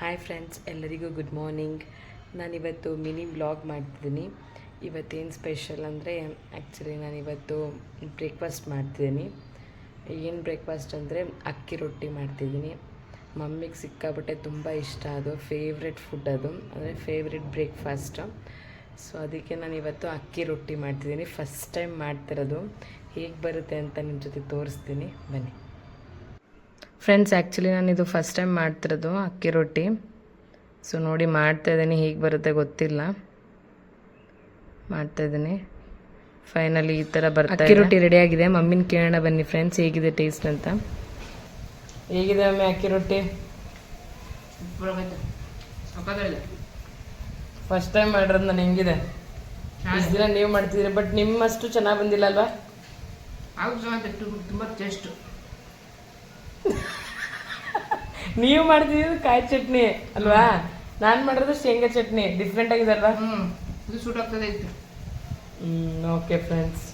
Hi friends, ಎಲ್ಲರಿಗೂ good morning. ನಾನಿವತ್ತು mini blog ಮಾಡ್ತಿದ್ದೀನಿ. ಇವತ್ತೇನು ಸ್ಪೆಷಲ್ ಅಂದರೆ ಆ್ಯಕ್ಚುಲಿ ನಾನಿವತ್ತು ಬ್ರೇಕ್ಫಾಸ್ಟ್ ಮಾಡ್ತಿದ್ದೀನಿ. ಏನು ಬ್ರೇಕ್ಫಾಸ್ಟ್ ಅಂದರೆ ಅಕ್ಕಿ ರೊಟ್ಟಿ ಮಾಡ್ತಿದ್ದೀನಿ. ಮಮ್ಮಿಗೆ ಸಿಕ್ಕಾಬಿಟ್ಟೆ ತುಂಬ ಇಷ್ಟ, ಅದು ಫೇವ್ರೆಟ್ ಫುಡ್, ಅದು ಅಂದರೆ ಫೇವ್ರೆಟ್ ಬ್ರೇಕ್ಫಾಸ್ಟು. ಸೊ ಅದಕ್ಕೆ ನಾನಿವತ್ತು ಅಕ್ಕಿ ರೊಟ್ಟಿ ಮಾಡ್ತಿದ್ದೀನಿ. ಫಸ್ಟ್ ಟೈಮ್ ಮಾಡ್ತಿರೋದು. ಹೇಗೆ ಬರುತ್ತೆ ಅಂತ ನಿಮ್ಮ ಜೊತೆ ತೋರಿಸ್ತೀನಿ, ಬನ್ನಿ ಫ್ರೆಂಡ್ಸ್. ಆ್ಯಕ್ಚುಲಿ ನಾನಿದು ಫಸ್ಟ್ ಟೈಮ್ ಮಾಡ್ತಿರೋದು ಅಕ್ಕಿ ರೊಟ್ಟಿ. ಸೊ ನೋಡಿ ಮಾಡ್ತಾಯಿದ್ದೀನಿ, ಹೇಗೆ ಬರುತ್ತೆ ಗೊತ್ತಿಲ್ಲ, ಮಾಡ್ತಾಯಿದ್ದೀನಿ. ಫೈನಲಿ ಈ ಥರ ಬರುತ್ತೆ. ಅಕ್ಕಿ ರೊಟ್ಟಿ ರೆಡಿಯಾಗಿದೆ. ಮಮ್ಮಿನ ಕೇಳೋಣ ಬನ್ನಿ ಫ್ರೆಂಡ್ಸ್, ಹೇಗಿದೆ ಟೇಸ್ಟ್ ಅಂತ. ಹೇಗಿದೆ ಮಮ್ಮಿ ಅಕ್ಕಿ ರೊಟ್ಟಿ? ಫಸ್ಟ್ ಟೈಮ್ ಮಾಡಿರೋದು ನಾನು. ಹೆಂಗಿದೆ? ಇಷ್ಟು ದಿನ ನೀವು ಮಾಡ್ತಿದ್ದೀರಿ, ಬಟ್ ನಿಮ್ಮಷ್ಟು ಚೆನ್ನಾಗಿ ಬಂದಿಲ್ಲ ಅಲ್ವಾ? ತುಂಬ ಟೇಸ್ಟ್. ನೀವು ಮಾಡ್ತಿದ್ದು ಕಾಯಿ ಚಟ್ನಿ ಅಲ್ವಾ, ನಾನು ಮಾಡಿರೋದು ಶೇಂಗಾ ಚಟ್ನಿ. ಡಿಫ್ರೆಂಟ್ ಆಗಿದೆ ಅಲ್ವಾ? ಇದು ಸೂಟ್ ಆಗ್ತದೆ. Okay friends,